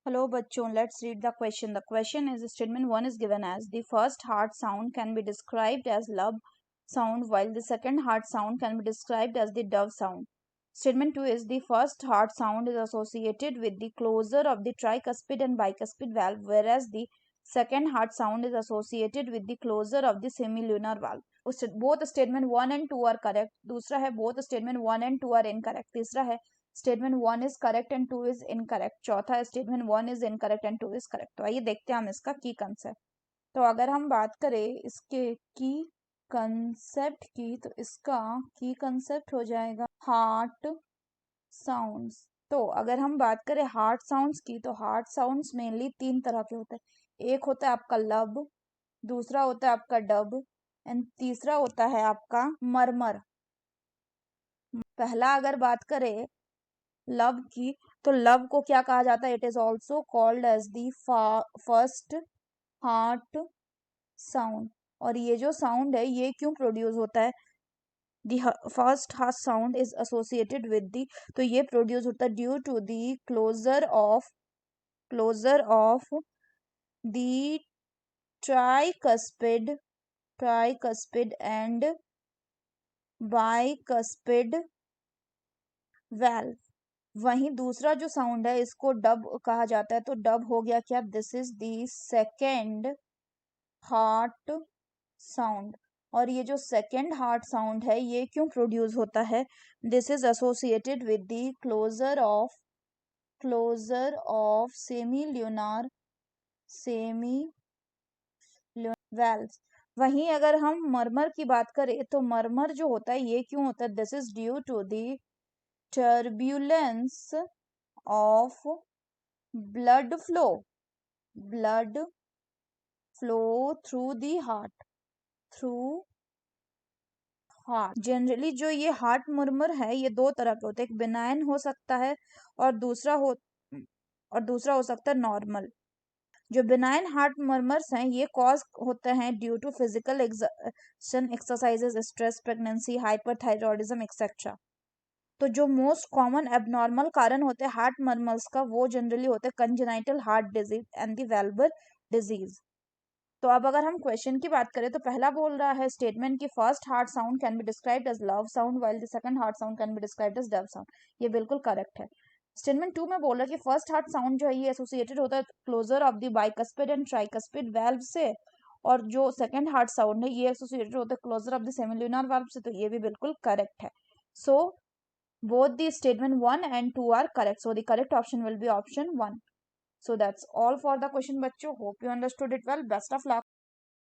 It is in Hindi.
Hello bachon, let's read the question. The question is statement 1 is given as the first hard sound can be described as lub sound while the second hard sound can be described as the dove sound. Statement 2 is the first hard sound is associated with the closure of the tricuspid and bicuspid valve whereas the second hard sound is associated with the closure of the semilunar valve. Both statement 1 and 2 are correct. दूसरा है both statement 1 and 2 are incorrect. तीसरा है statement 1 is correct and 2 is incorrect. चौथा statement 1 is incorrect and 2 is correct. तो आइए देखते हैं हम इसका की कंसेप्ट. तो अगर हम बात करें इसके की कंसेप्ट की तो इसका की कंसेप्ट हो जाएगा हार्ट साउंड्स. तो अगर हम बात करें हार्ट साउंड्स की तो हार्ट साउंड्स मेनली तीन तरह के होते हैं. एक होता है आपका लब, दूसरा होता है आपका डब एंड तीसरा होता है आपका मरमर. पहला अगर बात करें लव की तो लव को क्या कहा जाता है? It is also called as the first heart sound. और ये जो साउंड है ये क्यों प्रोड्यूस होता है? The first heart sound is associated with the, तो ये प्रोड्यूस होता है due to the closure of the tricuspid and bicuspid valve. वहीं दूसरा जो साउंड है इसको डब कहा जाता है. तो डब हो गया क्या? This is the second heart sound. और ये जो सेकेंड हार्ट साउंड है ये क्यों प्रोड्यूस होता है? This is associated with the closure of semi valves. वहीं अगर हम मरमर की बात करें तो मरमर जो होता है ये क्यों होता है? This is due to the turbulence of blood flow through the heart. Generally जो ये हार्ट मुरमुर है ये दो तरह के होते हैं. एक बिनाइन हो सकता है और दूसरा हो सकता है नॉर्मल. जो बिनाइन हार्ट मर्मर्स हैं ये कॉज होते हैं due to physical exercises, stress, pregnancy, hyperthyroidism etcetera. तो जो मोस्ट कॉमन एबनॉर्मल कारण होते हैं हार्ट मर्मल्स का वो जनरली होते हैं congenital heart disease and the वेल्बर डिजीज. तो अब अगर हम क्वेश्चन की बात करें तो पहला बोल रहा है स्टेटमेंट की first heart sound can be described as lub sound while the second heart sound can be described as dub sound. ये बिल्कुल करेक्ट है. स्टेटमेंट 2 में बोल रहा है कि फर्स्ट हार्ट साउंड जो है ये एसोसिएटेड होता है closure of the bicuspid and tricuspid valve से, और जो सेकंड हार्ट साउंड है ये एसोसिएटेड होता है closure of the semilunar valve से. तो ये भी बिल्कुल करेक्ट है. सो both the statement 1 and 2 are correct, so the correct option will be option 1. So that's all for the question bachcho. Hope you understood it well. Best of luck.